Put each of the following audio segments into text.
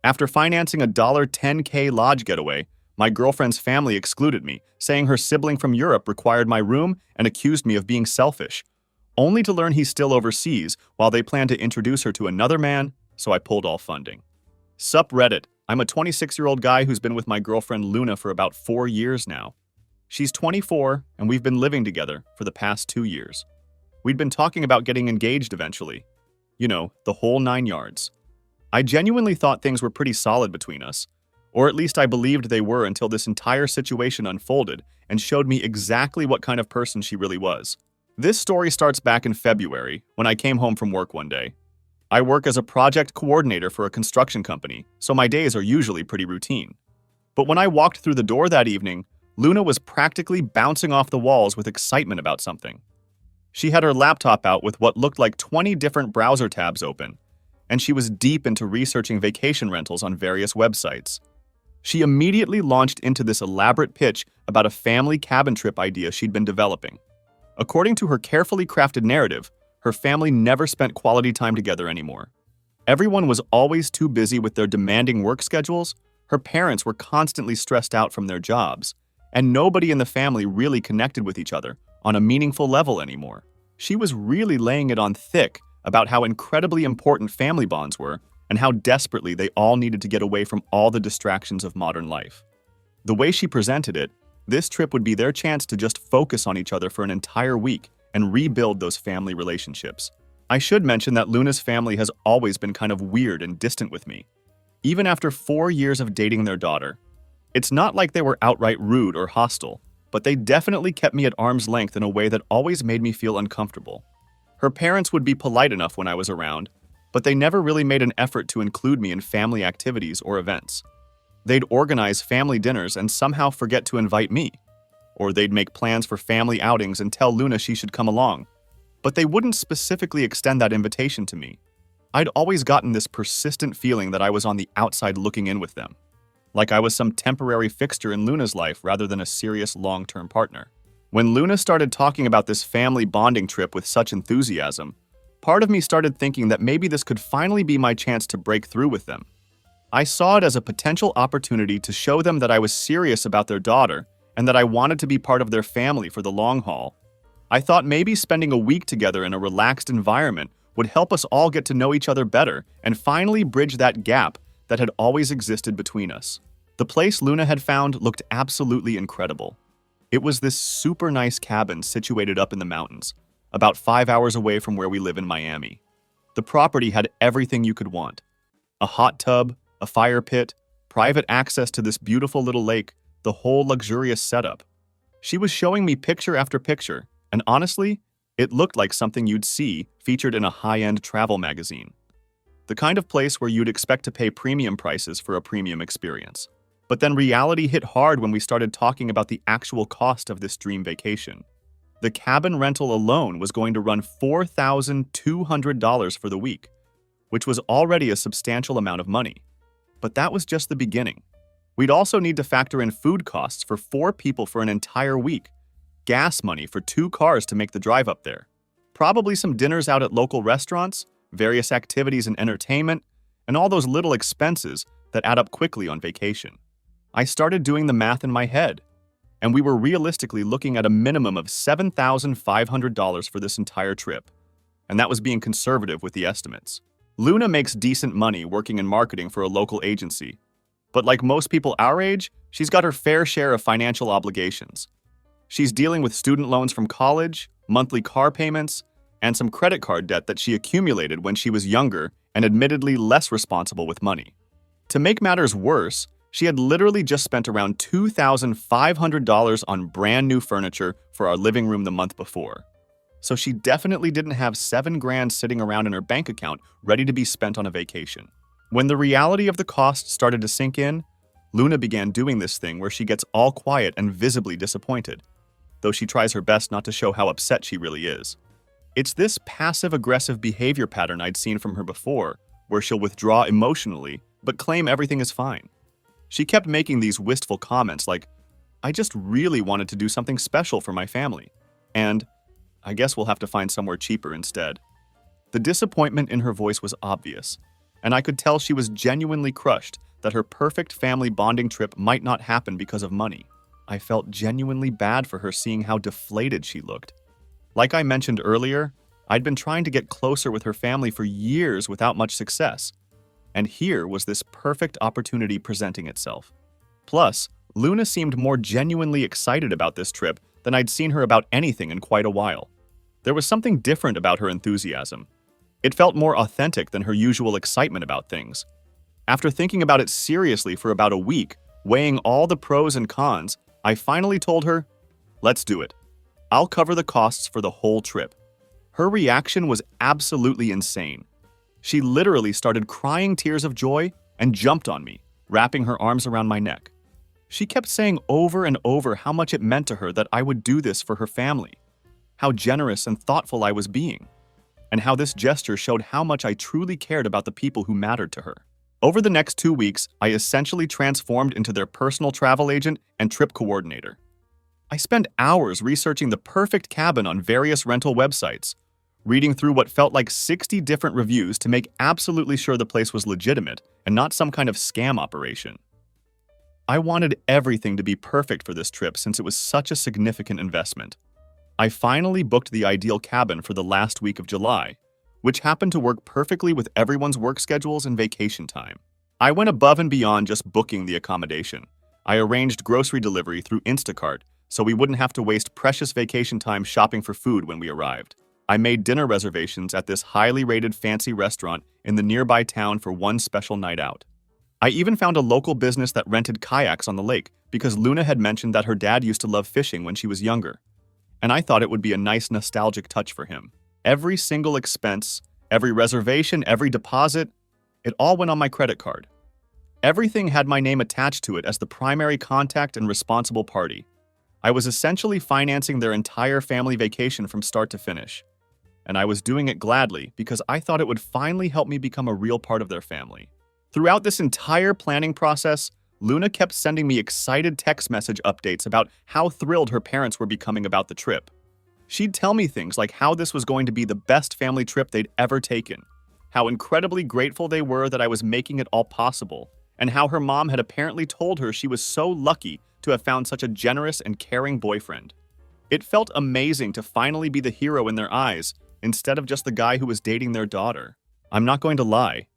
After financing a $10K lodge getaway, my girlfriend's family excluded me, saying her sibling from Europe required my room and accused me of being selfish, only to learn he's still overseas while they plan to introduce her to another man, so I pulled all funding. Sup Reddit, I'm a 26-year-old guy who's been with my girlfriend Luna for about 4 years now. She's 24, and we've been living together for the past 2 years. We'd been talking about getting engaged eventually. You know, the whole 9 yards. I genuinely thought things were pretty solid between us, or at least I believed they were until this entire situation unfolded and showed me exactly what kind of person she really was. This story starts back in February, when I came home from work one day. I work as a project coordinator for a construction company, so my days are usually pretty routine. But when I walked through the door that evening, Luna was practically bouncing off the walls with excitement about something. She had her laptop out with what looked like 20 different browser tabs open, and she was deep into researching vacation rentals on various websites. She immediately launched into this elaborate pitch about a family cabin trip idea she'd been developing. According to her carefully crafted narrative, her family never spent quality time together anymore. Everyone was always too busy with their demanding work schedules, her parents were constantly stressed out from their jobs, and nobody in the family really connected with each other on a meaningful level anymore. She was really laying it on thick about how incredibly important family bonds were and how desperately they all needed to get away from all the distractions of modern life. The way she presented it, this trip would be their chance to just focus on each other for an entire week and rebuild those family relationships. I should mention that Luna's family has always been kind of weird and distant with me. Even after 4 years of dating their daughter, it's not like they were outright rude or hostile, but they definitely kept me at arm's length in a way that always made me feel uncomfortable. Her parents would be polite enough when I was around, but they never really made an effort to include me in family activities or events. They'd organize family dinners and somehow forget to invite me, or they'd make plans for family outings and tell Luna she should come along, but they wouldn't specifically extend that invitation to me. I'd always gotten this persistent feeling that I was on the outside looking in with them, like I was some temporary fixture in Luna's life rather than a serious long-term partner. When Luna started talking about this family bonding trip with such enthusiasm, part of me started thinking that maybe this could finally be my chance to break through with them. I saw it as a potential opportunity to show them that I was serious about their daughter and that I wanted to be part of their family for the long haul. I thought maybe spending a week together in a relaxed environment would help us all get to know each other better and finally bridge that gap that had always existed between us. The place Luna had found looked absolutely incredible. It was this super nice cabin situated up in the mountains, about 5 hours away from where we live in Miami. The property had everything you could want: a hot tub, a fire pit, private access to this beautiful little lake, the whole luxurious setup. She was showing me picture after picture, and honestly, it looked like something you'd see featured in a high-end travel magazine. The kind of place where you'd expect to pay premium prices for a premium experience. But then reality hit hard when we started talking about the actual cost of this dream vacation. The cabin rental alone was going to run $4,200 for the week, which was already a substantial amount of money. But that was just the beginning. We'd also need to factor in food costs for 4 people for an entire week, gas money for 2 cars to make the drive up there, probably some dinners out at local restaurants, various activities and entertainment, and all those little expenses that add up quickly on vacation. I started doing the math in my head, and we were realistically looking at a minimum of $7,500 for this entire trip, and that was being conservative with the estimates. Luna makes decent money working in marketing for a local agency, but like most people our age, she's got her fair share of financial obligations. She's dealing with student loans from college, monthly car payments, and some credit card debt that she accumulated when she was younger and admittedly less responsible with money. To make matters worse, she had literally just spent around $2,500 on brand new furniture for our living room the month before. So she definitely didn't have $7,000 sitting around in her bank account ready to be spent on a vacation. When the reality of the cost started to sink in, Luna began doing this thing where she gets all quiet and visibly disappointed, though she tries her best not to show how upset she really is. It's this passive-aggressive behavior pattern I'd seen from her before, where she'll withdraw emotionally but claim everything is fine. She kept making these wistful comments like, "I just really wanted to do something special for my family," and "I guess we'll have to find somewhere cheaper instead." The disappointment in her voice was obvious, and I could tell she was genuinely crushed that her perfect family bonding trip might not happen because of money. I felt genuinely bad for her seeing how deflated she looked. Like I mentioned earlier, I'd been trying to get closer with her family for years without much success, and here was this perfect opportunity presenting itself. Plus, Luna seemed more genuinely excited about this trip than I'd seen her about anything in quite a while. There was something different about her enthusiasm. It felt more authentic than her usual excitement about things. After thinking about it seriously for about a week, weighing all the pros and cons, I finally told her, "Let's do it. I'll cover the costs for the whole trip." Her reaction was absolutely insane. She literally started crying tears of joy and jumped on me, wrapping her arms around my neck. She kept saying over and over how much it meant to her that I would do this for her family, how generous and thoughtful I was being, and how this gesture showed how much I truly cared about the people who mattered to her. Over the next 2 weeks, I essentially transformed into their personal travel agent and trip coordinator. I spent hours researching the perfect cabin on various rental websites, reading through what felt like 60 different reviews to make absolutely sure the place was legitimate and not some kind of scam operation. I wanted everything to be perfect for this trip since it was such a significant investment. I finally booked the ideal cabin for the last week of July, which happened to work perfectly with everyone's work schedules and vacation time. I went above and beyond just booking the accommodation. I arranged grocery delivery through Instacart so we wouldn't have to waste precious vacation time shopping for food when we arrived. I made dinner reservations at this highly rated fancy restaurant in the nearby town for one special night out. I even found a local business that rented kayaks on the lake because Luna had mentioned that her dad used to love fishing when she was younger, and I thought it would be a nice nostalgic touch for him. Every single expense, every reservation, every deposit, it all went on my credit card. Everything had my name attached to it as the primary contact and responsible party. I was essentially financing their entire family vacation from start to finish, and I was doing it gladly because I thought it would finally help me become a real part of their family. Throughout this entire planning process, Luna kept sending me excited text message updates about how thrilled her parents were becoming about the trip. She'd tell me things like how this was going to be the best family trip they'd ever taken, how incredibly grateful they were that I was making it all possible, and how her mom had apparently told her she was so lucky to have found such a generous and caring boyfriend. It felt amazing to finally be the hero in their eyes instead of just the guy who was dating their daughter. I'm not going to lie.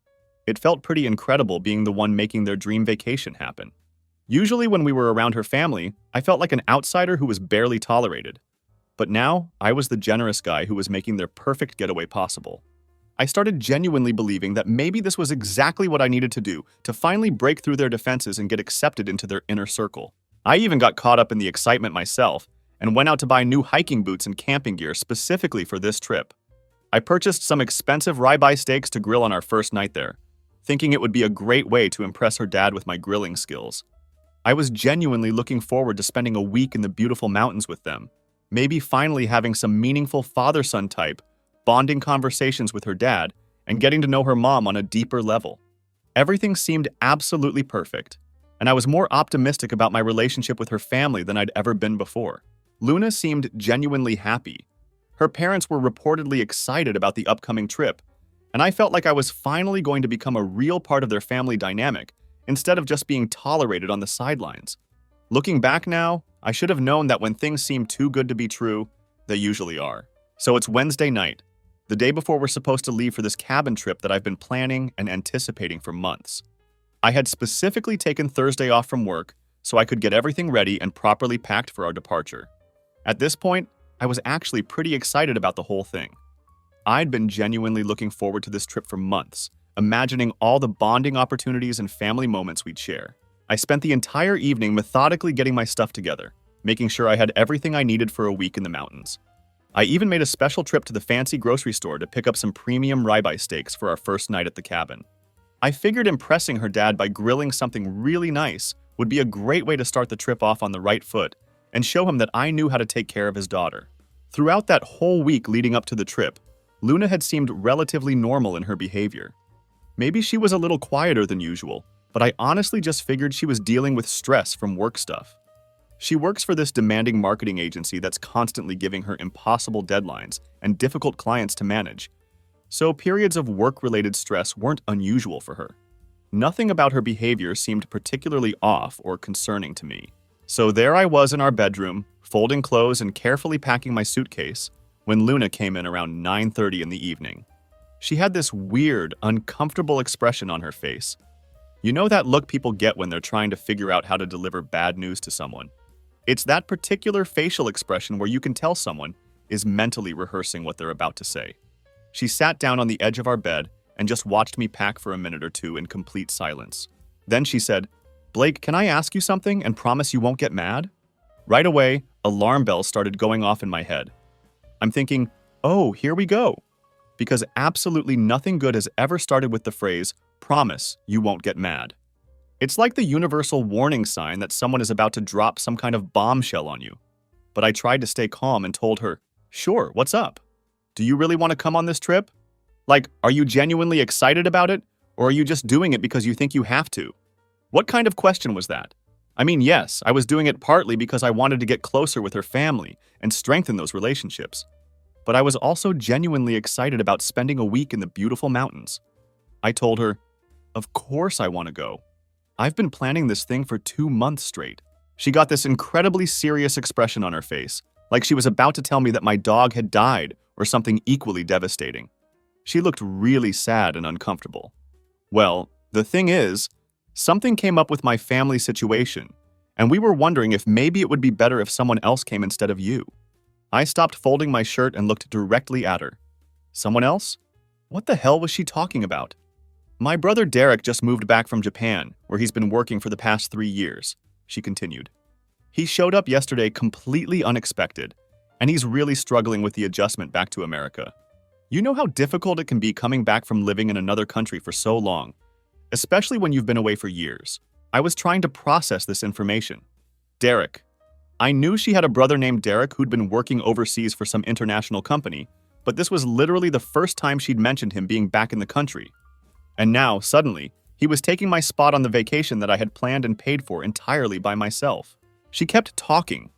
It felt pretty incredible being the one making their dream vacation happen. Usually when we were around her family, I felt like an outsider who was barely tolerated. But now, I was the generous guy who was making their perfect getaway possible. I started genuinely believing that maybe this was exactly what I needed to do to finally break through their defenses and get accepted into their inner circle. I even got caught up in the excitement myself and went out to buy new hiking boots and camping gear specifically for this trip. I purchased some expensive ribeye steaks to grill on our first night there, thinking it would be a great way to impress her dad with my grilling skills. I was genuinely looking forward to spending a week in the beautiful mountains with them, maybe finally having some meaningful father-son type, bonding conversations with her dad, and getting to know her mom on a deeper level. Everything seemed absolutely perfect, and I was more optimistic about my relationship with her family than I'd ever been before. Luna seemed genuinely happy. Her parents were reportedly excited about the upcoming trip, and I felt like I was finally going to become a real part of their family dynamic instead of just being tolerated on the sidelines. Looking back now, I should have known that when things seem too good to be true, they usually are. So it's Wednesday night, the day before we're supposed to leave for this cabin trip that I've been planning and anticipating for months. I had specifically taken Thursday off from work so I could get everything ready and properly packed for our departure. At this point, I was actually pretty excited about the whole thing. I'd been genuinely looking forward to this trip for months, imagining all the bonding opportunities and family moments we'd share. I spent the entire evening methodically getting my stuff together, making sure I had everything I needed for a week in the mountains. I even made a special trip to the fancy grocery store to pick up some premium ribeye steaks for our first night at the cabin. I figured impressing her dad by grilling something really nice would be a great way to start the trip off on the right foot and show him that I knew how to take care of his daughter. Throughout that whole week leading up to the trip, Luna had seemed relatively normal in her behavior. Maybe she was a little quieter than usual, but I honestly just figured she was dealing with stress from work stuff. She works for this demanding marketing agency that's constantly giving her impossible deadlines and difficult clients to manage. so periods of work-related stress weren't unusual for her. Nothing about her behavior seemed particularly off or concerning to me. So there I was in our bedroom, folding clothes and carefully packing my suitcase, when Luna came in around 9:30 in the evening. She had this weird, uncomfortable expression on her face. You know that look people get when they're trying to figure out how to deliver bad news to someone? It's that particular facial expression where you can tell someone is mentally rehearsing what they're about to say. She sat down on the edge of our bed and just watched me pack for a minute or two in complete silence. Then she said, "Blake, can I ask you something and promise you won't get mad?" Right away, alarm bells started going off in my head. I'm thinking, oh, here we go. Because absolutely nothing good has ever started with the phrase, "Promise you won't get mad." It's like the universal warning sign that someone is about to drop some kind of bombshell on you. But I tried to stay calm and told her, "Sure, what's up? Do you really want to come on this trip? Like, are you genuinely excited about it, or are you just doing it because you think you have to?" What kind of question was that? I mean, yes, I was doing it partly because I wanted to get closer with her family and strengthen those relationships. But I was also genuinely excited about spending a week in the beautiful mountains. I told her, "Of course I want to go. I've been planning this thing for 2 months straight." She got this incredibly serious expression on her face, like she was about to tell me that my dog had died or something equally devastating. She looked really sad and uncomfortable. Well, the thing is, something came up with my family situation, and we were wondering if maybe it would be better if someone else came instead of you. I stopped folding my shirt and looked directly at her. Someone else? What the hell was she talking about? "My brother Derek just moved back from Japan, where he's been working for the past 3 years," she continued. "He showed up yesterday completely unexpected, and he's really struggling with the adjustment back to America. You know how difficult it can be coming back from living in another country for so long, especially when you've been away for years." I was trying to process this information. Derek. I knew she had a brother named Derek who'd been working overseas for some international company, but this was literally the first time she'd mentioned him being back in the country. And now, suddenly, he was taking my spot on the vacation that I had planned and paid for entirely by myself. She kept talking,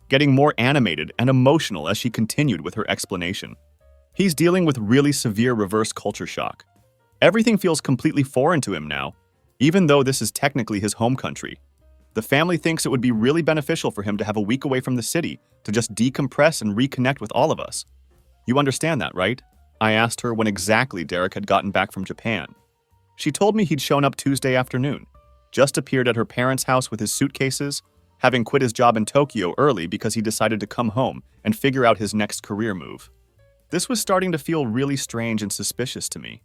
getting more animated and emotional as she continued with her explanation. He's dealing with really severe reverse culture shock. Everything feels completely foreign to him now, even though this is technically his home country. The family thinks it would be really beneficial for him to have a week away from the city to just decompress and reconnect with all of us. You understand that, right? I asked her when exactly Derek had gotten back from Japan. She told me he'd shown up Tuesday afternoon, just appeared at her parents' house with his suitcases, having quit his job in Tokyo early because he decided to come home and figure out his next career move. This was starting to feel really strange and suspicious to me.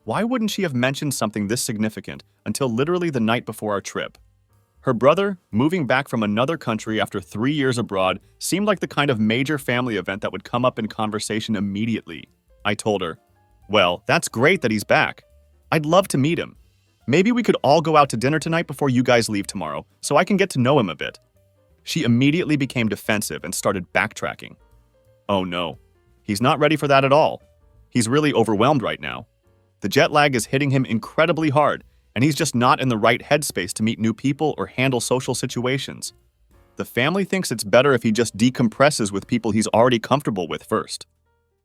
Why wouldn't she have mentioned something this significant until literally the night before our trip? Her brother, moving back from another country after 3 years abroad, seemed like the kind of major family event that would come up in conversation immediately. I told her, "Well, that's great that he's back. I'd love to meet him. Maybe we could all go out to dinner tonight before you guys leave tomorrow, so I can get to know him a bit." She immediately became defensive and started backtracking. Oh no, he's not ready for that at all. He's really overwhelmed right now. The jet lag is hitting him incredibly hard, and he's just not in the right headspace to meet new people or handle social situations. The family thinks it's better if he just decompresses with people he's already comfortable with first.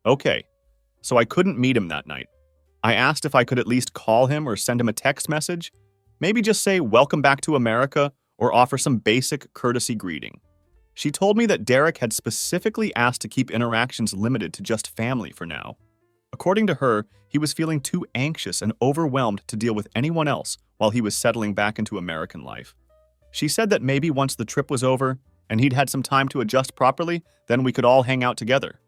Okay, so I couldn't meet him that night. I asked if I could at least call him or send him a text message, maybe just say "Welcome back to America" or offer some basic courtesy greeting. She told me that Derek had specifically asked to keep interactions limited to just family for now. According to her, he was feeling too anxious and overwhelmed to deal with anyone else while he was settling back into American life. She said that maybe once the trip was over and he'd had some time to adjust properly, then we could all hang out together.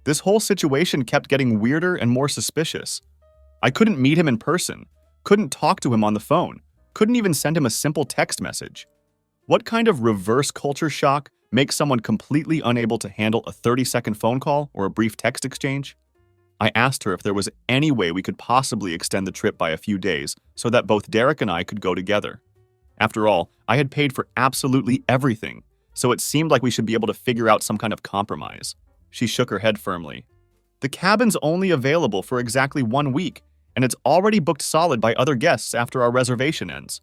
This whole situation kept getting weirder and more suspicious. I couldn't meet him in person, couldn't talk to him on the phone, couldn't even send him a simple text message. What kind of reverse culture shock makes someone completely unable to handle a 30-second phone call or a brief text exchange? I asked her if there was any way we could possibly extend the trip by a few days so that both Derek and I could go together. After all, I had paid for absolutely everything, so it seemed like we should be able to figure out some kind of compromise. She shook her head firmly. The cabin's only available for exactly 1 week, and it's already booked solid by other guests after our reservation ends.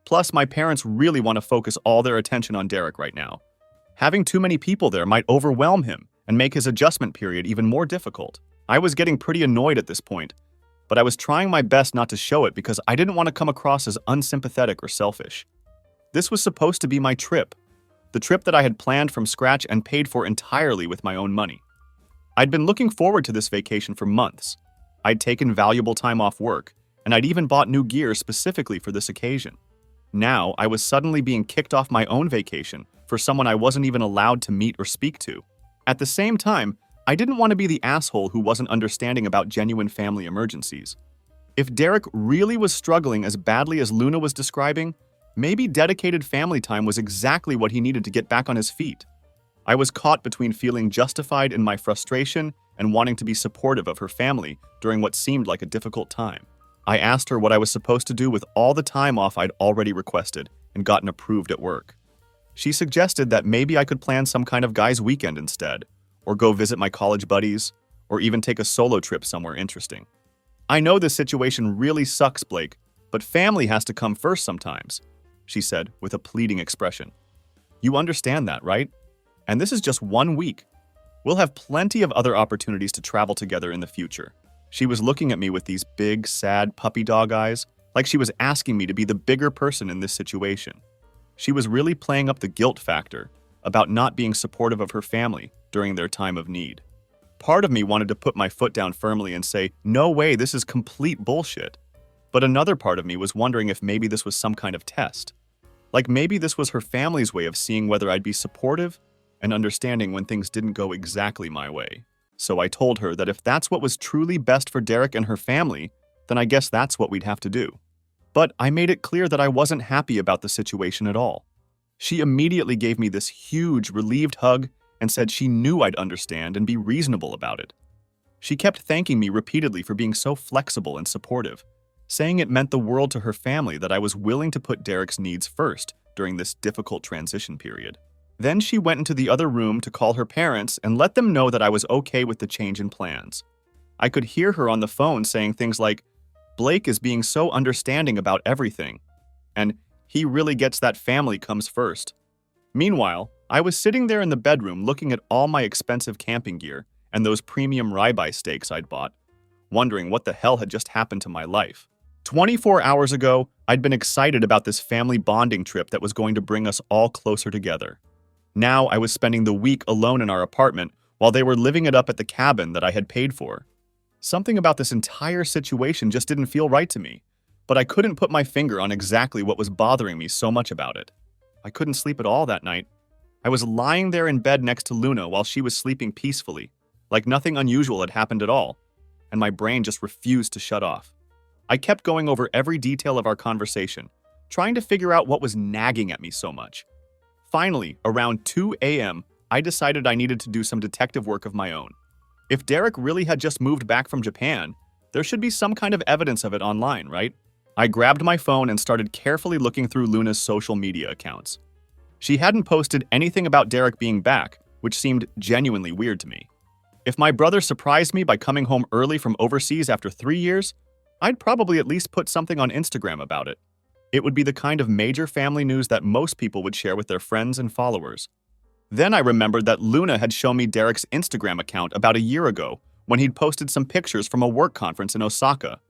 Plus, my parents really want to focus all their attention on Derek right now. Having too many people there might overwhelm him and make his adjustment period even more difficult. I was getting pretty annoyed at this point, but I was trying my best not to show it because I didn't want to come across as unsympathetic or selfish. This was supposed to be my trip, the trip that I had planned from scratch and paid for entirely with my own money. I'd been looking forward to this vacation for months. I'd taken valuable time off work, and I'd even bought new gear specifically for this occasion. Now, I was suddenly being kicked off my own vacation for someone I wasn't even allowed to meet or speak to. At the same time, I didn't want to be the asshole who wasn't understanding about genuine family emergencies. If Derek really was struggling as badly as Luna was describing, maybe dedicated family time was exactly what he needed to get back on his feet. I was caught between feeling justified in my frustration and wanting to be supportive of her family during what seemed like a difficult time. I asked her what I was supposed to do with all the time off I'd already requested and gotten approved at work. She suggested that maybe I could plan some kind of guy's weekend instead, or go visit my college buddies, or even take a solo trip somewhere interesting. I know this situation really sucks, Blake, but family has to come first sometimes, she said with a pleading expression. You understand that, right? And this is just 1 week. We'll have plenty of other opportunities to travel together in the future. She was looking at me with these big, sad puppy dog eyes, like she was asking me to be the bigger person in this situation. She was really playing up the guilt factor about not being supportive of her family during their time of need. Part of me wanted to put my foot down firmly and say, no way, this is complete bullshit. But another part of me was wondering if maybe this was some kind of test. Like maybe this was her family's way of seeing whether I'd be supportive and understanding when things didn't go exactly my way. So I told her that if that's what was truly best for Derek and her family, then I guess that's what we'd have to do. But I made it clear that I wasn't happy about the situation at all. She immediately gave me this huge, relieved hug and said she knew I'd understand and be reasonable about it. She kept thanking me repeatedly for being so flexible and supportive, saying it meant the world to her family that I was willing to put Derek's needs first during this difficult transition period. Then she went into the other room to call her parents and let them know that I was okay with the change in plans. I could hear her on the phone saying things like, Blake is being so understanding about everything, and he really gets that family comes first. Meanwhile, I was sitting there in the bedroom looking at all my expensive camping gear and those premium ribeye steaks I'd bought, wondering what the hell had just happened to my life. 24 hours ago, I'd been excited about this family bonding trip that was going to bring us all closer together. Now I was spending the week alone in our apartment while they were living it up at the cabin that I had paid for. Something about this entire situation just didn't feel right to me, but I couldn't put my finger on exactly what was bothering me so much about it. I couldn't sleep at all that night. I was lying there in bed next to Luna while she was sleeping peacefully, like nothing unusual had happened at all, and my brain just refused to shut off. I kept going over every detail of our conversation, trying to figure out what was nagging at me so much. Finally, around 2 a.m., I decided I needed to do some detective work of my own. If Derek really had just moved back from Japan, there should be some kind of evidence of it online, right? I grabbed my phone and started carefully looking through Luna's social media accounts. She hadn't posted anything about Derek being back, which seemed genuinely weird to me. If my brother surprised me by coming home early from overseas after 3 years, I'd probably at least put something on Instagram about it. It would be the kind of major family news that most people would share with their friends and followers. Then I remembered that Luna had shown me Derek's Instagram account about a year ago when he'd posted some pictures from a work conference in Osaka.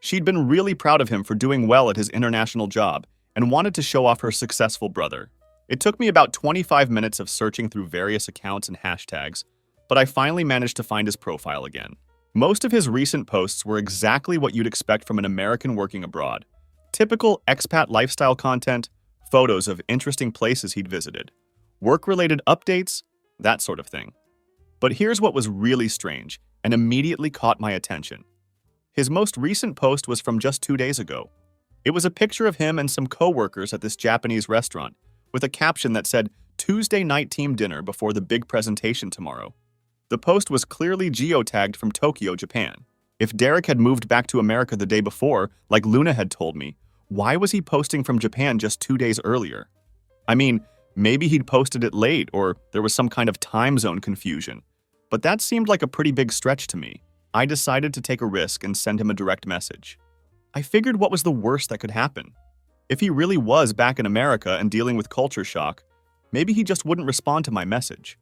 She'd been really proud of him for doing well at his international job and wanted to show off her successful brother. It took me about 25 minutes of searching through various accounts and hashtags, but I finally managed to find his profile again. Most of his recent posts were exactly what you'd expect from an American working abroad. Typical expat lifestyle content, photos of interesting places he'd visited, work-related updates, that sort of thing. But here's what was really strange and immediately caught my attention. His most recent post was from just 2 days ago. It was a picture of him and some co-workers at this Japanese restaurant with a caption that said, Tuesday night team dinner before the big presentation tomorrow. The post was clearly geotagged from Tokyo, Japan. If Derek had moved back to America the day before, like Luna had told me, why was he posting from Japan just 2 days earlier? I mean, maybe he'd posted it late or there was some kind of time zone confusion, but that seemed like a pretty big stretch to me. I decided to take a risk and send him a direct message. I figured what was the worst that could happen? If he really was back in America and dealing with culture shock, maybe he just wouldn't respond to my message.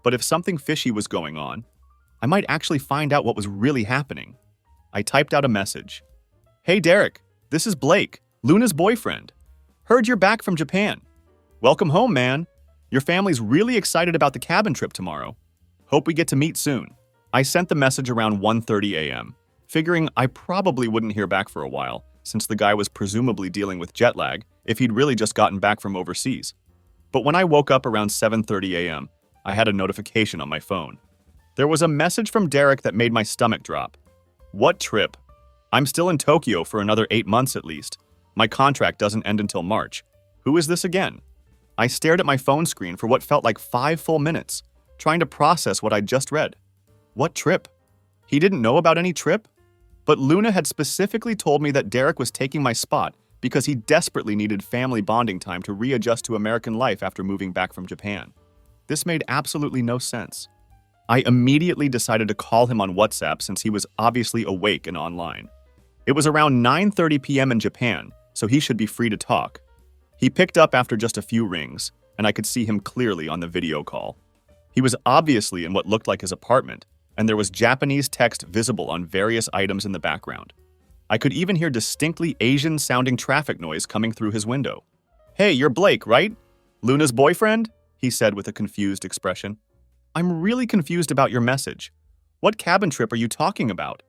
But if something fishy was going on, I might actually find out what was really happening. I typed out a message. Hey Derek, this is Blake, Luna's boyfriend. Heard you're back from Japan. Welcome home, man. Your family's really excited about the cabin trip tomorrow. Hope we get to meet soon. I sent the message around 1:30 a.m., figuring I probably wouldn't hear back for a while, since the guy was presumably dealing with jet lag if he'd really just gotten back from overseas. But when I woke up around 7:30 a.m., I had a notification on my phone. There was a message from Derek that made my stomach drop. What trip? I'm still in Tokyo for another 8 months at least. My contract doesn't end until March. Who is this again? I stared at my phone screen for what felt like 5 full minutes, trying to process what I'd just read. What trip? He didn't know about any trip? But Luna had specifically told me that Derek was taking my spot because he desperately needed family bonding time to readjust to American life after moving back from Japan. This made absolutely no sense. I immediately decided to call him on WhatsApp since he was obviously awake and online. It was around 9:30 p.m. in Japan, so he should be free to talk. He picked up after just a few rings, and I could see him clearly on the video call. He was obviously in what looked like his apartment, and there was Japanese text visible on various items in the background. I could even hear distinctly Asian-sounding traffic noise coming through his window. Hey, you're Blake, right? Luna's boyfriend? He said with a confused expression. I'm really confused about your message. What cabin trip are you talking about?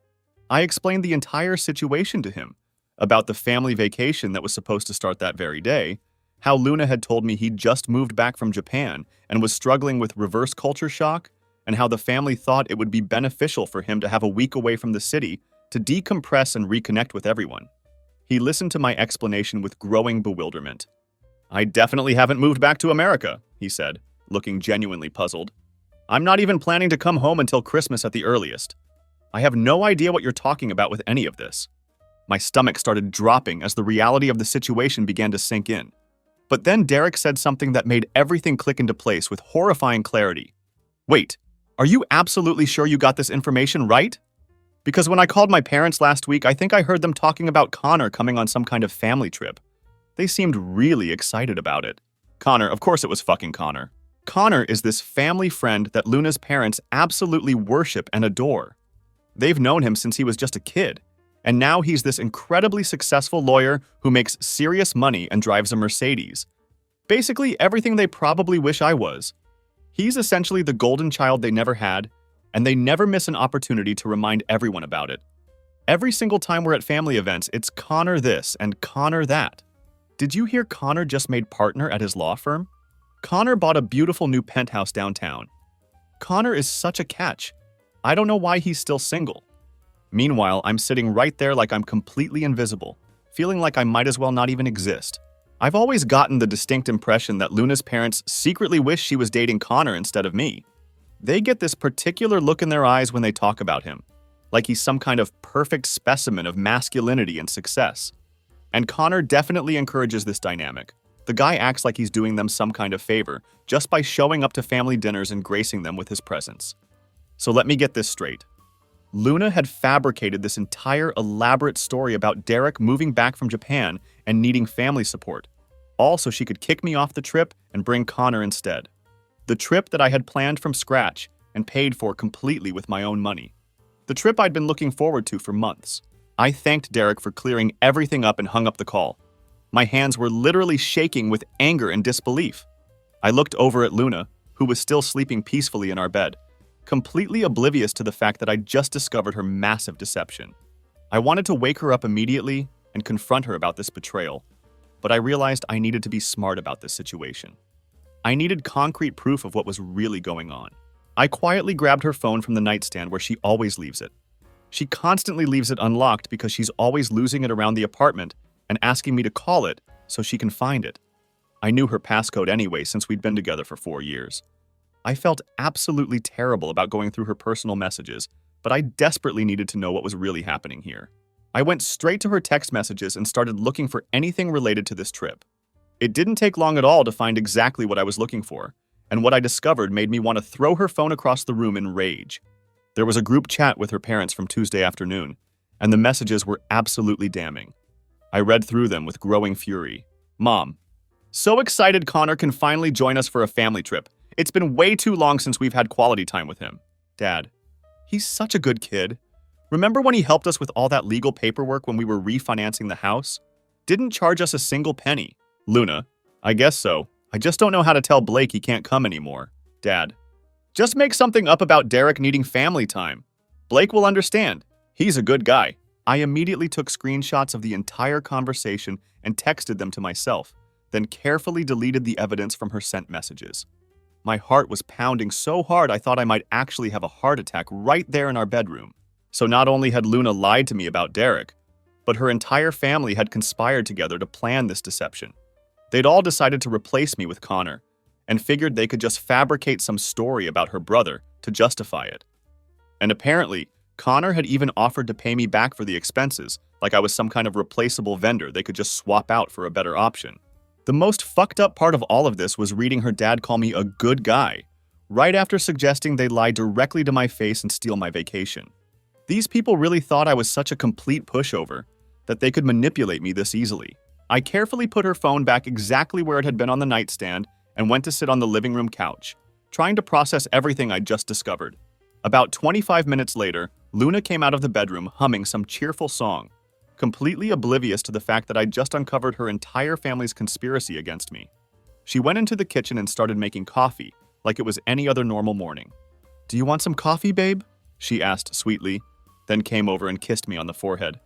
I explained the entire situation to him, about the family vacation that was supposed to start that very day, how Luna had told me he'd just moved back from Japan and was struggling with reverse culture shock, and how the family thought it would be beneficial for him to have a week away from the city to decompress and reconnect with everyone. He listened to my explanation with growing bewilderment. I definitely haven't moved back to America, he said, looking genuinely puzzled. I'm not even planning to come home until Christmas at the earliest. I have no idea what you're talking about with any of this. My stomach started dropping as the reality of the situation began to sink in. But then Derek said something that made everything click into place with horrifying clarity. Wait, are you absolutely sure you got this information right? Because when I called my parents last week, I think I heard them talking about Connor coming on some kind of family trip. They seemed really excited about it. Connor, of course it was fucking Connor. Connor is this family friend that Luna's parents absolutely worship and adore. They've known him since he was just a kid, and now he's this incredibly successful lawyer who makes serious money and drives a Mercedes. Basically everything they probably wish I was. He's essentially the golden child they never had, and they never miss an opportunity to remind everyone about it. Every single time we're at family events, it's Connor this and Connor that. Did you hear Connor just made partner at his law firm? Connor bought a beautiful new penthouse downtown. Connor is such a catch. I don't know why he's still single. Meanwhile, I'm sitting right there like I'm completely invisible, feeling like I might as well not even exist. I've always gotten the distinct impression that Luna's parents secretly wish she was dating Connor instead of me. They get this particular look in their eyes when they talk about him, like he's some kind of perfect specimen of masculinity and success. And Connor definitely encourages this dynamic. The guy acts like he's doing them some kind of favor just by showing up to family dinners and gracing them with his presence. So let me get this straight. Luna had fabricated this entire elaborate story about Derek moving back from Japan and needing family support, all so she could kick me off the trip and bring Connor instead. The trip that I had planned from scratch and paid for completely with my own money. The trip I'd been looking forward to for months. I thanked Derek for clearing everything up and hung up the call. My hands were literally shaking with anger and disbelief. I looked over at Luna, who was still sleeping peacefully in our bed, completely oblivious to the fact that I'd just discovered her massive deception. I wanted to wake her up immediately and confront her about this betrayal, but I realized I needed to be smart about this situation. I needed concrete proof of what was really going on. I quietly grabbed her phone from the nightstand where she always leaves it. She constantly leaves it unlocked because she's always losing it around the apartment and asking me to call it so she can find it. I knew her passcode anyway since we'd been together for 4 years. I felt absolutely terrible about going through her personal messages, but I desperately needed to know what was really happening here. I went straight to her text messages and started looking for anything related to this trip. It didn't take long at all to find exactly what I was looking for, and what I discovered made me want to throw her phone across the room in rage. There was a group chat with her parents from Tuesday afternoon, and the messages were absolutely damning. I read through them with growing fury. Mom, so excited Connor can finally join us for a family trip. It's been way too long since we've had quality time with him. Dad, He's such a good kid. Remember when he helped us with all that legal paperwork when we were refinancing the house? Didn't charge us a single penny. Luna, I guess so. I just don't know how to tell Blake he can't come anymore. Dad, just make something up about Derek needing family time. Blake will understand. He's a good guy. I immediately took screenshots of the entire conversation and texted them to myself, then carefully deleted the evidence from her sent messages. My heart was pounding so hard I thought I might actually have a heart attack right there in our bedroom. So not only had Luna lied to me about Derek, but her entire family had conspired together to plan this deception. They'd all decided to replace me with Connor, and figured they could just fabricate some story about her brother to justify it. And apparently, Connor had even offered to pay me back for the expenses, like I was some kind of replaceable vendor they could just swap out for a better option. The most fucked up part of all of this was reading her dad call me a good guy, right after suggesting they lie directly to my face and steal my vacation. These people really thought I was such a complete pushover that they could manipulate me this easily. I carefully put her phone back exactly where it had been on the nightstand and went to sit on the living room couch, trying to process everything I'd just discovered. About 25 minutes later, Luna came out of the bedroom humming some cheerful song, completely oblivious to the fact that I'd just uncovered her entire family's conspiracy against me. She went into the kitchen and started making coffee, like it was any other normal morning. "Do you want some coffee, babe?" she asked sweetly, then came over and kissed me on the forehead.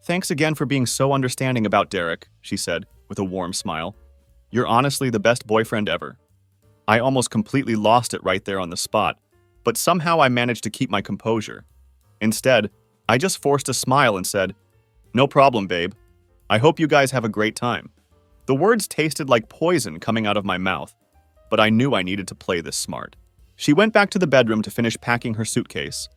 "Thanks again for being so understanding about Derek," she said, with a warm smile. "You're honestly the best boyfriend ever." I almost completely lost it right there on the spot, but somehow I managed to keep my composure. Instead, I just forced a smile and said, "No problem, babe. I hope you guys have a great time." The words tasted like poison coming out of my mouth, but I knew I needed to play this smart. She went back to the bedroom to finish packing her suitcase,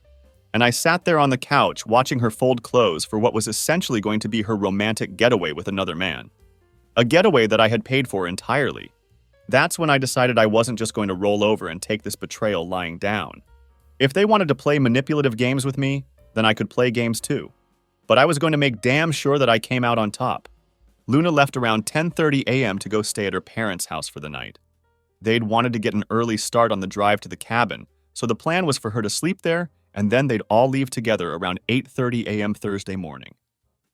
and I sat there on the couch watching her fold clothes for what was essentially going to be her romantic getaway with another man. A getaway that I had paid for entirely. That's when I decided I wasn't just going to roll over and take this betrayal lying down. If they wanted to play manipulative games with me, then I could play games too. But I was going to make damn sure that I came out on top. Luna left around 10:30 a.m. to go stay at her parents' house for the night. They'd wanted to get an early start on the drive to the cabin, so the plan was for her to sleep there, and then they'd all leave together around 8:30 a.m. Thursday morning.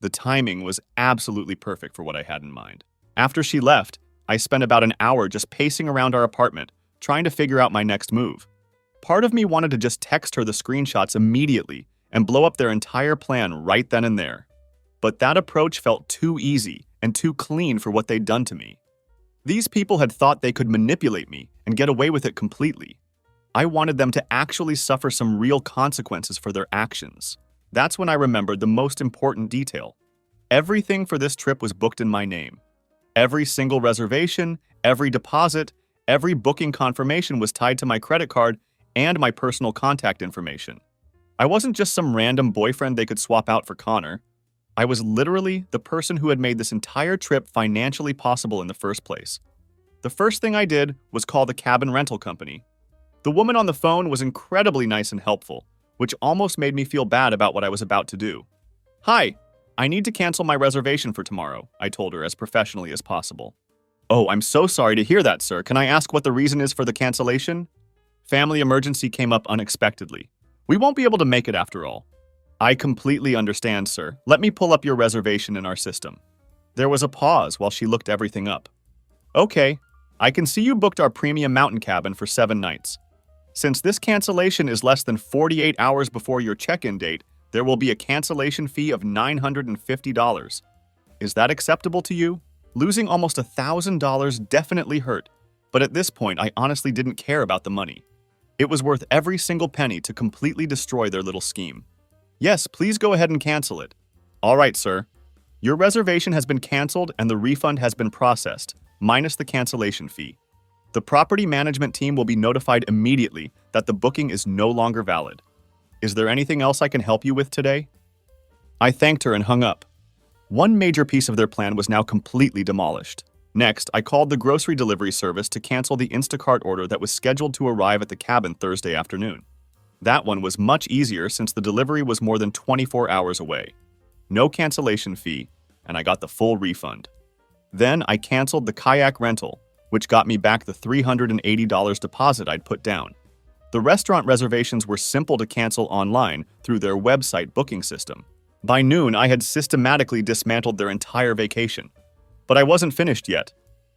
The timing was absolutely perfect for what I had in mind. After she left, I spent about an hour just pacing around our apartment, trying to figure out my next move. Part of me wanted to just text her the screenshots immediately and blow up their entire plan right then and there. But that approach felt too easy and too clean for what they'd done to me. These people had thought they could manipulate me and get away with it completely. I wanted them to actually suffer some real consequences for their actions. That's when I remembered the most important detail. Everything for this trip was booked in my name. Every single reservation, every deposit, every booking confirmation was tied to my credit card and my personal contact information. I wasn't just some random boyfriend they could swap out for Connor. I was literally the person who had made this entire trip financially possible in the first place. The first thing I did was call the cabin rental company. The woman on the phone was incredibly nice and helpful, which almost made me feel bad about what I was about to do. "Hi, I need to cancel my reservation for tomorrow," I told her as professionally as possible. "Oh, I'm so sorry to hear that, sir. Can I ask what the reason is for the cancellation?" "Family emergency came up unexpectedly. We won't be able to make it after all." "I completely understand, sir. Let me pull up your reservation in our system." There was a pause while she looked everything up. "Okay, I can see you booked our premium mountain cabin for 7 nights. Since this cancellation is less than 48 hours before your check-in date, there will be a cancellation fee of $950. Is that acceptable to you?" Losing almost $1,000 definitely hurt, but at this point I honestly didn't care about the money. It was worth every single penny to completely destroy their little scheme. "Yes, please go ahead and cancel it." "All right, sir. Your reservation has been canceled and the refund has been processed, minus the cancellation fee. The property management team will be notified immediately that the booking is no longer valid. Is there anything else I can help you with today?" I thanked her and hung up. One major piece of their plan was now completely demolished. Next, I called the grocery delivery service to cancel the Instacart order that was scheduled to arrive at the cabin Thursday afternoon. That one was much easier since the delivery was more than 24 hours away. No cancellation fee, and I got the full refund. Then I canceled the kayak rental, which got me back the $380 deposit I'd put down. The restaurant reservations were simple to cancel online through their website booking system. By noon, I had systematically dismantled their entire vacation. But I wasn't finished yet.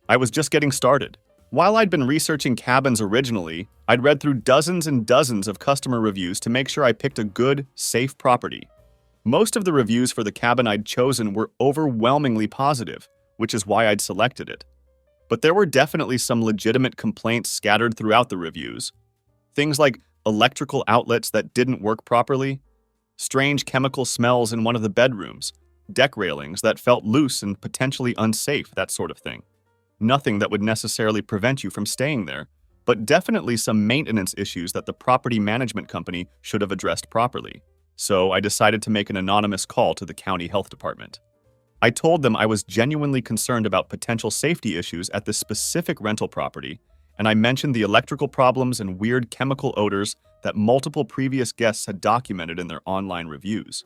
I was just getting started. While I'd been researching cabins originally, I'd read through dozens and dozens of customer reviews to make sure I picked a good, safe property. Most of the reviews for the cabin I'd chosen were overwhelmingly positive, which is why I'd selected it. But there were definitely some legitimate complaints scattered throughout the reviews. Things like electrical outlets that didn't work properly, strange chemical smells in one of the bedrooms, deck railings that felt loose and potentially unsafe, that sort of thing. Nothing that would necessarily prevent you from staying there, but definitely some maintenance issues that the property management company should have addressed properly. So I decided to make an anonymous call to the county health department. I told them I was genuinely concerned about potential safety issues at this specific rental property, and I mentioned the electrical problems and weird chemical odors that multiple previous guests had documented in their online reviews.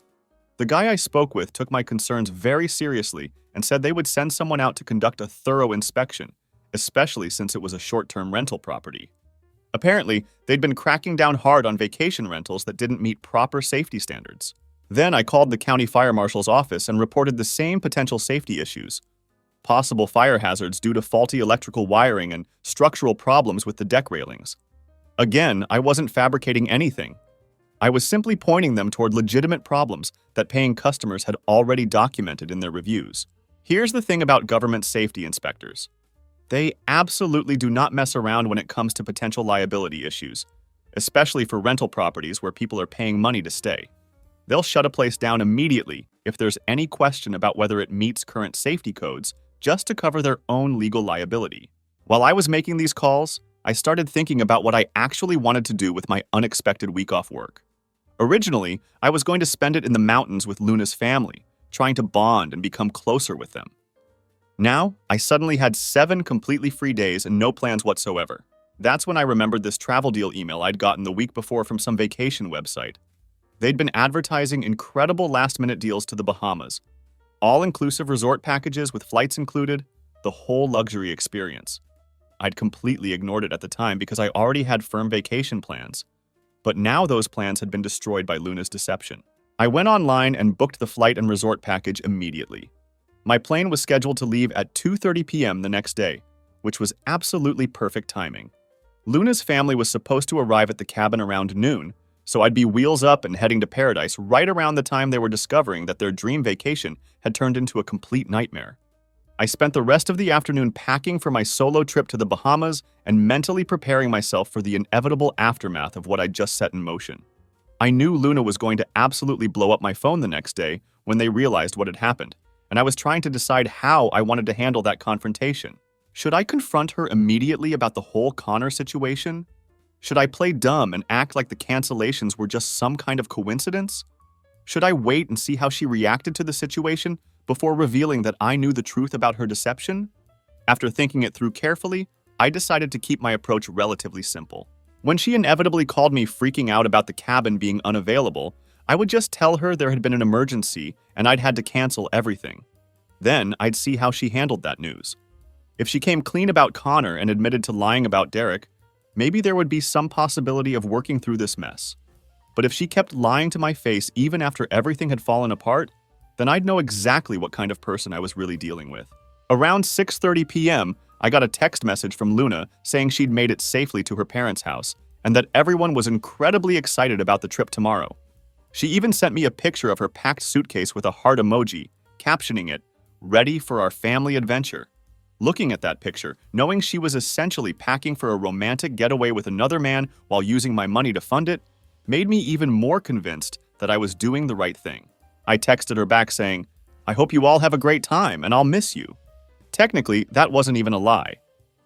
The guy I spoke with took my concerns very seriously and said they would send someone out to conduct a thorough inspection, especially since it was a short-term rental property. Apparently, they'd been cracking down hard on vacation rentals that didn't meet proper safety standards. Then I called the county fire marshal's office and reported the same potential safety issues. Possible fire hazards due to faulty electrical wiring and structural problems with the deck railings. Again, I wasn't fabricating anything. I was simply pointing them toward legitimate problems that paying customers had already documented in their reviews. Here's the thing about government safety inspectors. They absolutely do not mess around when it comes to potential liability issues, especially for rental properties where people are paying money to stay. They'll shut a place down immediately if there's any question about whether it meets current safety codes, just to cover their own legal liability. While I was making these calls, I started thinking about what I actually wanted to do with my unexpected week off work. Originally, I was going to spend it in the mountains with Luna's family, trying to bond and become closer with them. Now, I suddenly had 7 completely free days and no plans whatsoever. That's when I remembered this travel deal email I'd gotten the week before from some vacation website. They'd been advertising incredible last-minute deals to the Bahamas, all-inclusive resort packages with flights included, the whole luxury experience. I'd completely ignored it at the time because I already had firm vacation plans. But now those plans had been destroyed by Luna's deception. I went online and booked the flight and resort package immediately. My plane was scheduled to leave at 2:30 p.m. the next day, which was absolutely perfect timing. Luna's family was supposed to arrive at the cabin around noon, so I'd be wheels up and heading to paradise right around the time they were discovering that their dream vacation had turned into a complete nightmare. I spent the rest of the afternoon packing for my solo trip to the Bahamas and mentally preparing myself for the inevitable aftermath of what I'd just set in motion. I knew Luna was going to absolutely blow up my phone the next day when they realized what had happened, and I was trying to decide how I wanted to handle that confrontation. Should I confront her immediately about the whole Connor situation? Should I play dumb and act like the cancellations were just some kind of coincidence? Should I wait and see how she reacted to the situation before revealing that I knew the truth about her deception? After thinking it through carefully, I decided to keep my approach relatively simple. When she inevitably called me freaking out about the cabin being unavailable, I would just tell her there had been an emergency and I'd had to cancel everything. Then I'd see how she handled that news. If she came clean about Connor and admitted to lying about Derek, maybe there would be some possibility of working through this mess. But if she kept lying to my face even after everything had fallen apart, then I'd know exactly what kind of person I was really dealing with. Around 6:30 p.m., I got a text message from Luna saying she'd made it safely to her parents' house and that everyone was incredibly excited about the trip tomorrow. She even sent me a picture of her packed suitcase with a heart emoji, captioning it, "Ready for our family adventure." Looking at that picture, knowing she was essentially packing for a romantic getaway with another man while using my money to fund it, made me even more convinced that I was doing the right thing. I texted her back saying, "I hope you all have a great time and I'll miss you." Technically, that wasn't even a lie.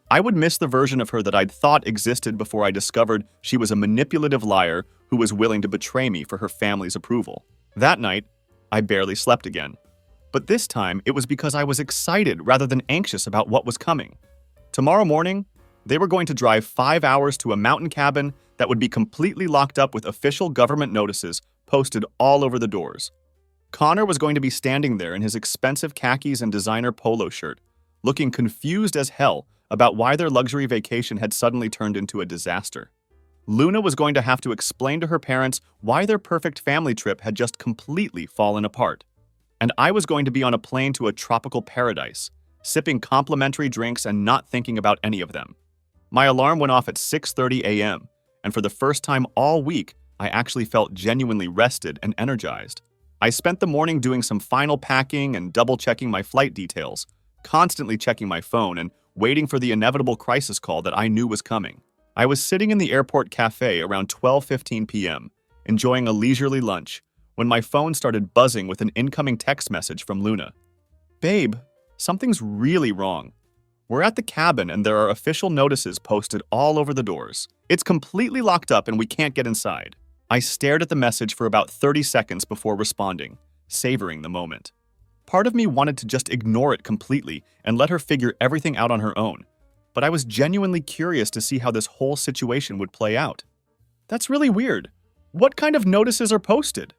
I would miss the version of her that I'd thought existed before I discovered she was a manipulative liar who was willing to betray me for her family's approval. That night, I barely slept again. But this time, it was because I was excited rather than anxious about what was coming. Tomorrow morning, they were going to drive 5 hours to a mountain cabin that would be completely locked up with official government notices posted all over the doors. Connor was going to be standing there in his expensive khakis and designer polo shirt, looking confused as hell about why their luxury vacation had suddenly turned into a disaster. Luna was going to have to explain to her parents why their perfect family trip had just completely fallen apart. And I was going to be on a plane to a tropical paradise, sipping complimentary drinks and not thinking about any of them. My alarm went off at 6:30 a.m., and for the first time all week, I actually felt genuinely rested and energized. I spent the morning doing some final packing and double-checking my flight details, constantly checking my phone and waiting for the inevitable crisis call that I knew was coming. I was sitting in the airport cafe around 12:15 p.m., enjoying a leisurely lunch, when my phone started buzzing with an incoming text message from Luna. "Babe, something's really wrong. We're at the cabin and there are official notices posted all over the doors. It's completely locked up and we can't get inside." I stared at the message for about 30 seconds before responding, savoring the moment. Part of me wanted to just ignore it completely and let her figure everything out on her own, but I was genuinely curious to see how this whole situation would play out. "That's really weird. What kind of notices are posted?"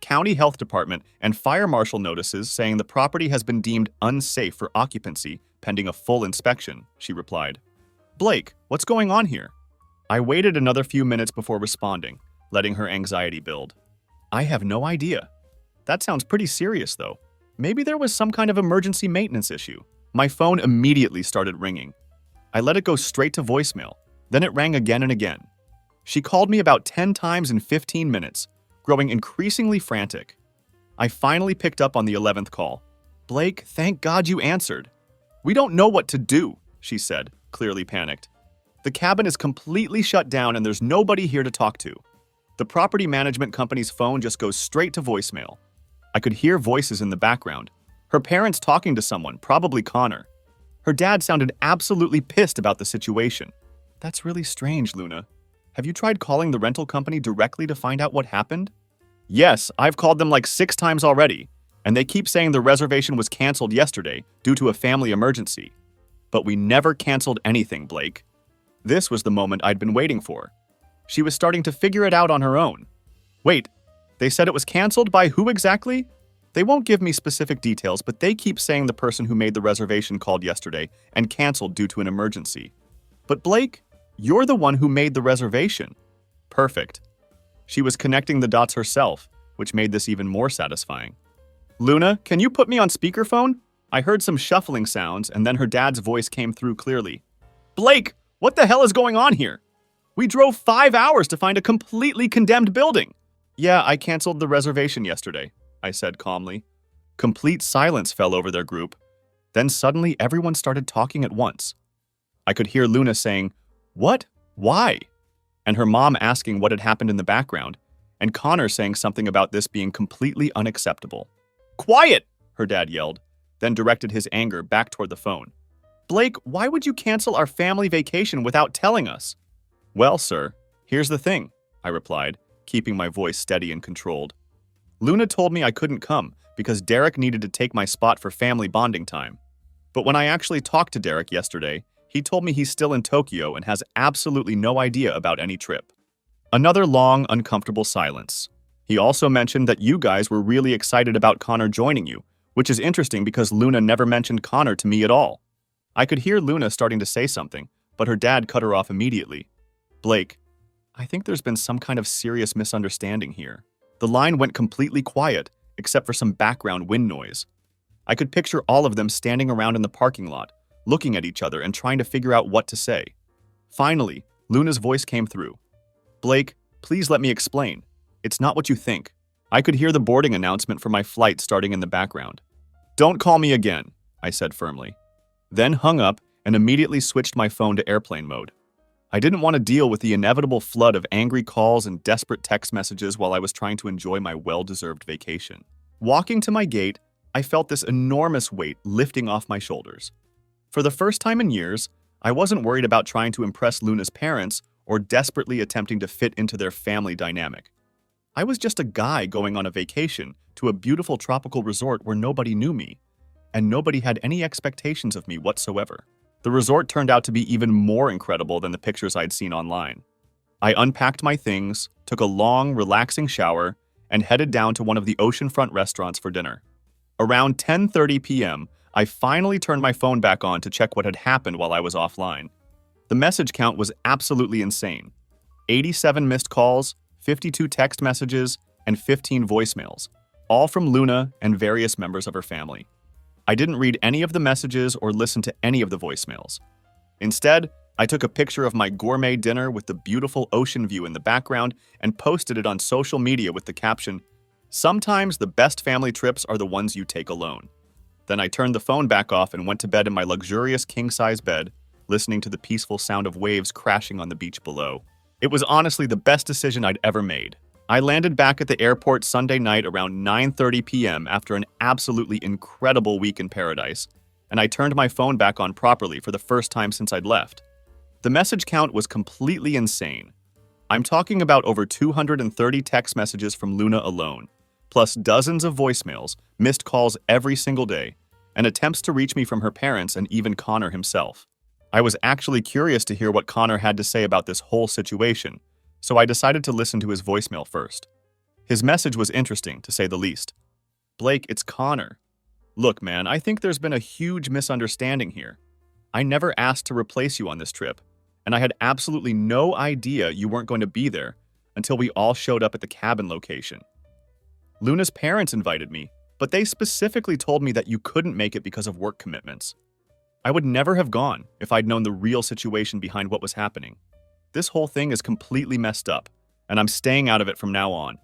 "County Health Department and Fire Marshal notices saying the property has been deemed unsafe for occupancy pending a full inspection," she replied. "Blake, what's going on here?" I waited another few minutes before responding, letting her anxiety build. "I have no idea. That sounds pretty serious, though. Maybe there was some kind of emergency maintenance issue." My phone immediately started ringing. I let it go straight to voicemail. Then it rang again and again. She called me about 10 times in 15 minutes, growing increasingly frantic. I finally picked up on the 11th call. "Blake, thank God you answered." "We don't know what to do," she said, clearly panicked. "The cabin is completely shut down and there's nobody here to talk to. The property management company's phone just goes straight to voicemail." I could hear voices in the background. Her parents talking to someone, probably Connor. Her dad sounded absolutely pissed about the situation. "That's really strange, Luna. Have you tried calling the rental company directly to find out what happened?" "Yes, I've called them like 6 times already, and they keep saying the reservation was canceled yesterday due to a family emergency. But we never canceled anything, Blake." This was the moment I'd been waiting for. She was starting to figure it out on her own. "Wait, they said it was canceled by who exactly?" "They won't give me specific details, but they keep saying the person who made the reservation called yesterday and canceled due to an emergency." "But Blake, you're the one who made the reservation." Perfect. She was connecting the dots herself, which made this even more satisfying. "Luna, can you put me on speakerphone?" I heard some shuffling sounds, and then her dad's voice came through clearly. "Blake, what the hell is going on here? We drove 5 hours to find a completely condemned building." "Yeah, I canceled the reservation yesterday," I said calmly. Complete silence fell over their group. Then suddenly everyone started talking at once. I could hear Luna saying, "What? Why?" and her mom asking what had happened in the background, and Connor saying something about this being completely unacceptable. "Quiet!" her dad yelled, then directed his anger back toward the phone. "Blake, why would you cancel our family vacation without telling us?" "Well, sir, here's the thing," I replied, keeping my voice steady and controlled. "Luna told me I couldn't come because Derek needed to take my spot for family bonding time. But when I actually talked to Derek yesterday, he told me he's still in Tokyo and has absolutely no idea about any trip." Another long, uncomfortable silence. He also mentioned that you guys were really excited about Connor joining you, which is interesting because Luna never mentioned Connor to me at all. I could hear Luna starting to say something, but her dad cut her off immediately. "Blake, I think there's been some kind of serious misunderstanding here." The line went completely quiet, except for some background wind noise. I could picture all of them standing around in the parking lot, looking at each other and trying to figure out what to say. Finally, Luna's voice came through. "Blake, please let me explain. It's not what you think." I could hear the boarding announcement for my flight starting in the background. "Don't call me again," I said firmly. Then hung up and immediately switched my phone to airplane mode. I didn't want to deal with the inevitable flood of angry calls and desperate text messages while I was trying to enjoy my well-deserved vacation. Walking to my gate, I felt this enormous weight lifting off my shoulders. For the first time in years, I wasn't worried about trying to impress Luna's parents or desperately attempting to fit into their family dynamic. I was just a guy going on a vacation to a beautiful tropical resort where nobody knew me, and nobody had any expectations of me whatsoever. The resort turned out to be even more incredible than the pictures I'd seen online. I unpacked my things, took a long, relaxing shower, and headed down to one of the oceanfront restaurants for dinner. Around 10:30 p.m., I finally turned my phone back on to check what had happened while I was offline. The message count was absolutely insane. 87 missed calls, 52 text messages, and 15 voicemails, all from Luna and various members of her family. I didn't read any of the messages or listen to any of the voicemails. Instead, I took a picture of my gourmet dinner with the beautiful ocean view in the background and posted it on social media with the caption, "Sometimes the best family trips are the ones you take alone." Then I turned the phone back off and went to bed in my luxurious king-size bed, listening to the peaceful sound of waves crashing on the beach below. It was honestly the best decision I'd ever made. I landed back at the airport Sunday night around 9:30 p.m. after an absolutely incredible week in paradise, and I turned my phone back on properly for the first time since I'd left. The message count was completely insane. I'm talking about over 230 text messages from Luna alone, plus dozens of voicemails, missed calls every single day, and attempts to reach me from her parents and even Connor himself. I was actually curious to hear what Connor had to say about this whole situation, so I decided to listen to his voicemail first. His message was interesting, to say the least. "Blake, it's Connor. Look, man, I think there's been a huge misunderstanding here. I never asked to replace you on this trip, and I had absolutely no idea you weren't going to be there until we all showed up at the cabin location. Luna's parents invited me, but they specifically told me that you couldn't make it because of work commitments. I would never have gone if I'd known the real situation behind what was happening. This whole thing is completely messed up, and I'm staying out of it from now on.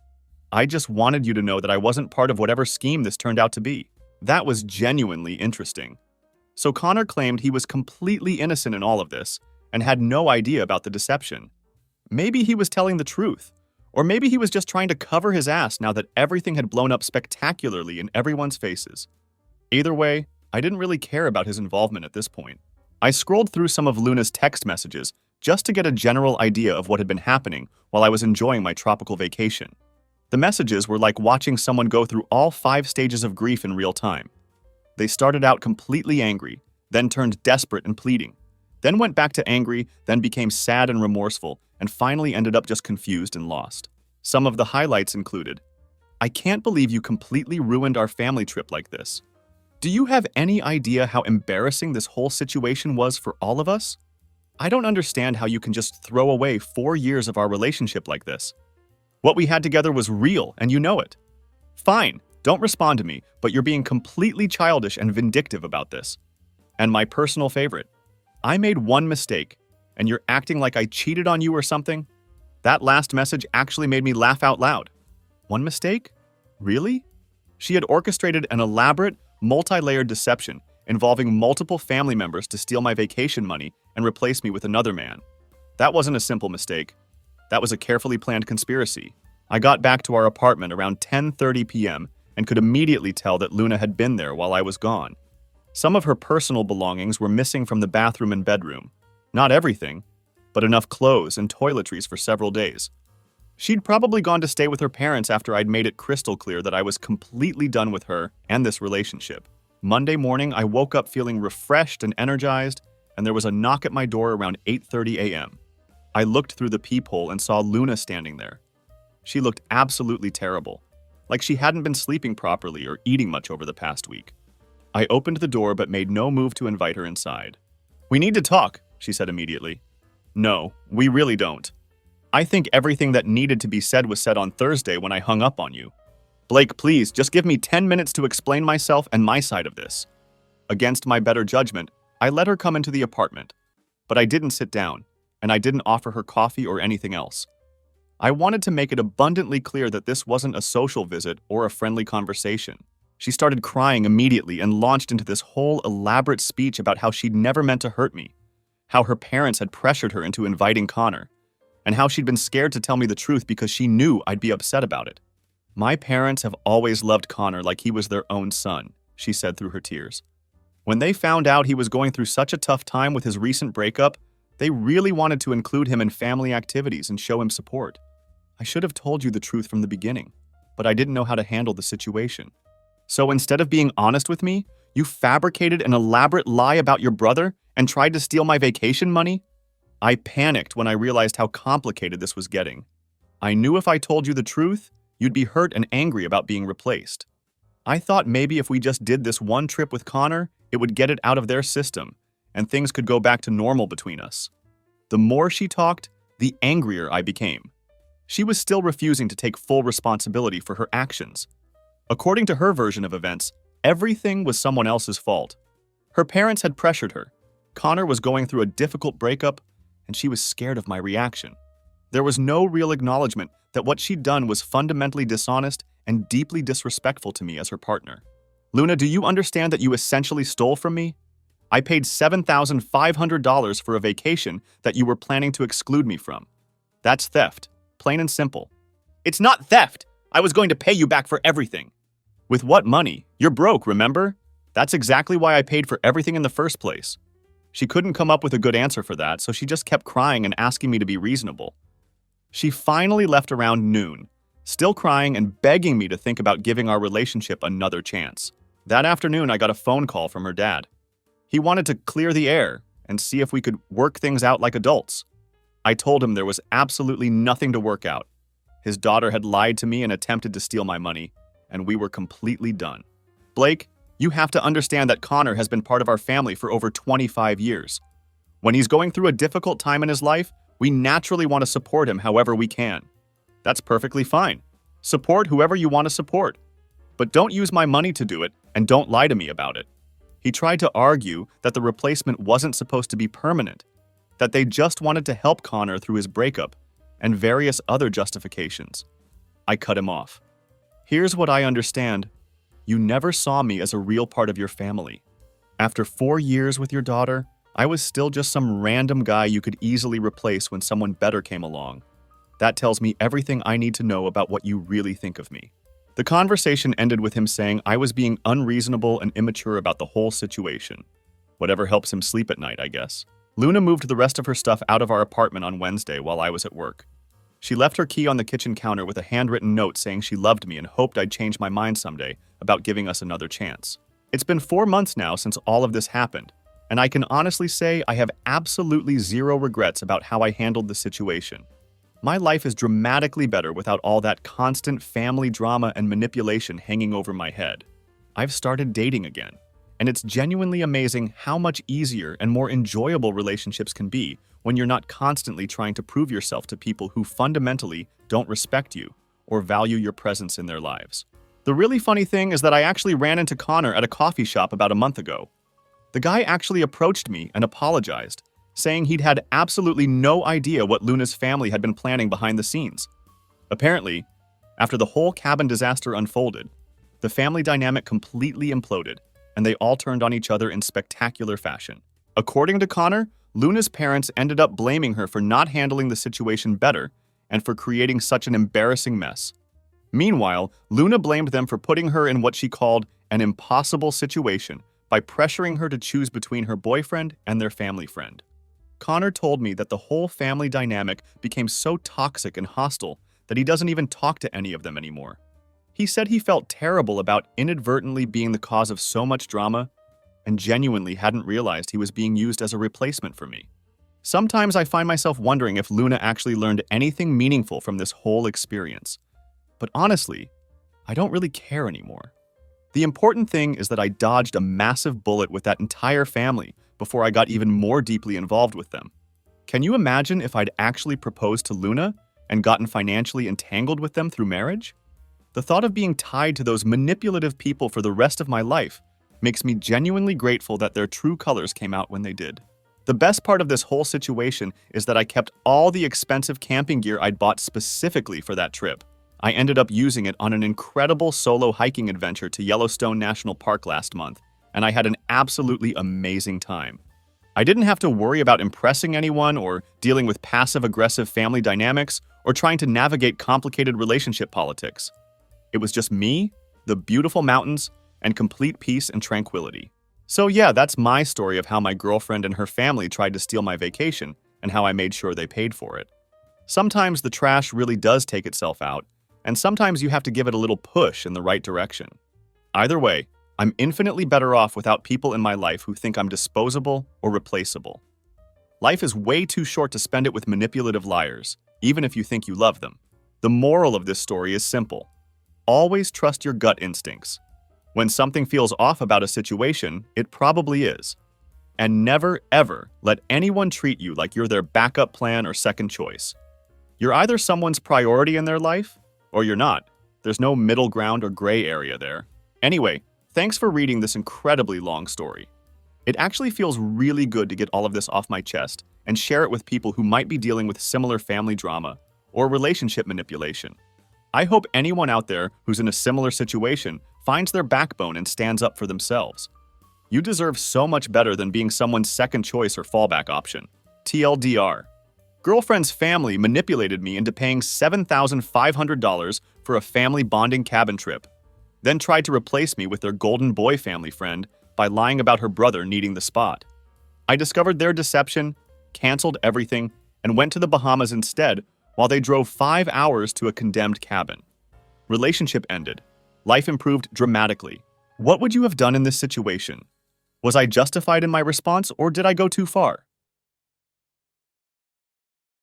I just wanted you to know that I wasn't part of whatever scheme this turned out to be." That was genuinely interesting. So Connor claimed he was completely innocent in all of this and had no idea about the deception. Maybe he was telling the truth, or maybe he was just trying to cover his ass now that everything had blown up spectacularly in everyone's faces. Either way, I didn't really care about his involvement at this point. I scrolled through some of Luna's text messages just to get a general idea of what had been happening while I was enjoying my tropical vacation. The messages were like watching someone go through all 5 stages of grief in real time. They started out completely angry, then turned desperate and pleading, then went back to angry, then became sad and remorseful, and finally ended up just confused and lost. Some of the highlights included, "I can't believe you completely ruined our family trip like this. Do you have any idea how embarrassing this whole situation was for all of us? I don't understand how you can just throw away 4 years of our relationship like this. What we had together was real, and you know it. Fine, don't respond to me, but you're being completely childish and vindictive about this. And my personal favorite, I made one mistake, and you're acting like I cheated on you or something? That last message actually made me laugh out loud. One mistake? Really? She had orchestrated an elaborate, multi-layered deception involving multiple family members to steal my vacation money and replace me with another man. That wasn't a simple mistake. That was a carefully planned conspiracy. I got back to our apartment around 10:30 p.m. and could immediately tell that Luna had been there while I was gone. Some of her personal belongings were missing from the bathroom and bedroom. Not everything, but enough clothes and toiletries for several days. She'd probably gone to stay with her parents after I'd made it crystal clear that I was completely done with her and this relationship. Monday morning, I woke up feeling refreshed and energized, and there was a knock at my door around 8:30 a.m. I looked through the peephole and saw Luna standing there. She looked absolutely terrible, like she hadn't been sleeping properly or eating much over the past week. I opened the door but made no move to invite her inside. "We need to talk," she said immediately. "No, we really don't. I think everything that needed to be said was said on Thursday when I hung up on you. Blake, please, just give me 10 minutes to explain myself and my side of this." Against my better judgment, I let her come into the apartment, but I didn't sit down, and I didn't offer her coffee or anything else. I wanted to make it abundantly clear that this wasn't a social visit or a friendly conversation. She started crying immediately and launched into this whole elaborate speech about how she'd never meant to hurt me, how her parents had pressured her into inviting Connor, and how she'd been scared to tell me the truth because she knew I'd be upset about it. "My parents have always loved Connor like he was their own son," she said through her tears. "When they found out he was going through such a tough time with his recent breakup, they really wanted to include him in family activities and show him support. I should have told you the truth from the beginning, but I didn't know how to handle the situation. So instead of being honest with me, you fabricated an elaborate lie about your brother and tried to steal my vacation money? I panicked when I realized how complicated this was getting. I knew if I told you the truth, you'd be hurt and angry about being replaced. I thought maybe if we just did this one trip with Connor, it would get it out of their system, and things could go back to normal between us." The more she talked, the angrier I became. She was still refusing to take full responsibility for her actions. According to her version of events, everything was someone else's fault. Her parents had pressured her. Connor was going through a difficult breakup, and she was scared of my reaction. There was no real acknowledgement that what she'd done was fundamentally dishonest and deeply disrespectful to me as her partner. Luna, do you understand that you essentially stole from me? I paid $7,500 for a vacation that you were planning to exclude me from. That's theft, plain and simple. It's not theft! I was going to pay you back for everything. With what money? You're broke, remember? That's exactly why I paid for everything in the first place. She couldn't come up with a good answer for that, so she just kept crying and asking me to be reasonable. She finally left around noon, still crying and begging me to think about giving our relationship another chance. That afternoon, I got a phone call from her dad. He wanted to clear the air and see if we could work things out like adults. I told him there was absolutely nothing to work out. His daughter had lied to me and attempted to steal my money, and we were completely done. Blake, you have to understand that Connor has been part of our family for over 25 years. When he's going through a difficult time in his life, we naturally want to support him however we can. That's perfectly fine. Support whoever you want to support. But don't use my money to do it, and don't lie to me about it. He tried to argue that the replacement wasn't supposed to be permanent, that they just wanted to help Connor through his breakup, and various other justifications. I cut him off. Here's what I understand. You never saw me as a real part of your family. After 4 years with your daughter, I was still just some random guy you could easily replace when someone better came along. That tells me everything I need to know about what you really think of me. The conversation ended with him saying I was being unreasonable and immature about the whole situation. Whatever helps him sleep at night, I guess. Luna moved the rest of her stuff out of our apartment on Wednesday while I was at work. She left her key on the kitchen counter with a handwritten note saying she loved me and hoped I'd change my mind someday about giving us another chance. It's been 4 months now since all of this happened, and I can honestly say I have absolutely zero regrets about how I handled the situation. My life is dramatically better without all that constant family drama and manipulation hanging over my head. I've started dating again, and it's genuinely amazing how much easier and more enjoyable relationships can be when you're not constantly trying to prove yourself to people who fundamentally don't respect you or value your presence in their lives. The really funny thing is that I actually ran into Connor at a coffee shop about a month ago. The guy actually approached me and apologized, saying he'd had absolutely no idea what Luna's family had been planning behind the scenes. Apparently, after the whole cabin disaster unfolded, the family dynamic completely imploded, and they all turned on each other in spectacular fashion. According to Connor, Luna's parents ended up blaming her for not handling the situation better and for creating such an embarrassing mess. Meanwhile, Luna blamed them for putting her in what she called an impossible situation by pressuring her to choose between her boyfriend and their family friend. Connor told me that the whole family dynamic became so toxic and hostile that he doesn't even talk to any of them anymore. He said he felt terrible about inadvertently being the cause of so much drama and genuinely hadn't realized he was being used as a replacement for me. Sometimes I find myself wondering if Luna actually learned anything meaningful from this whole experience. But honestly, I don't really care anymore. The important thing is that I dodged a massive bullet with that entire family before I got even more deeply involved with them. Can you imagine if I'd actually proposed to Luna and gotten financially entangled with them through marriage? The thought of being tied to those manipulative people for the rest of my life makes me genuinely grateful that their true colors came out when they did. The best part of this whole situation is that I kept all the expensive camping gear I'd bought specifically for that trip. I ended up using it on an incredible solo hiking adventure to Yellowstone National Park last month, and I had an absolutely amazing time. I didn't have to worry about impressing anyone or dealing with passive-aggressive family dynamics or trying to navigate complicated relationship politics. It was just me, the beautiful mountains, and complete peace and tranquility. So yeah, that's my story of how my girlfriend and her family tried to steal my vacation and how I made sure they paid for it. Sometimes the trash really does take itself out, and sometimes you have to give it a little push in the right direction. Either way, I'm infinitely better off without people in my life who think I'm disposable or replaceable. Life is way too short to spend it with manipulative liars, even if you think you love them. The moral of this story is simple. Always trust your gut instincts. When something feels off about a situation, it probably is. And never, ever let anyone treat you like you're their backup plan or second choice. You're either someone's priority in their life, or you're not. There's no middle ground or gray area there. Anyway, thanks for reading this incredibly long story. It actually feels really good to get all of this off my chest and share it with people who might be dealing with similar family drama or relationship manipulation. I hope anyone out there who's in a similar situation finds their backbone and stands up for themselves. You deserve so much better than being someone's second choice or fallback option. TLDR. Girlfriend's family manipulated me into paying $7,500 for a family bonding cabin trip, then tried to replace me with their golden boy family friend by lying about her brother needing the spot. I discovered their deception, canceled everything, and went to the Bahamas instead while they drove 5 hours to a condemned cabin. Relationship ended. Life improved dramatically. What would you have done in this situation? Was I justified in my response, or did I go too far?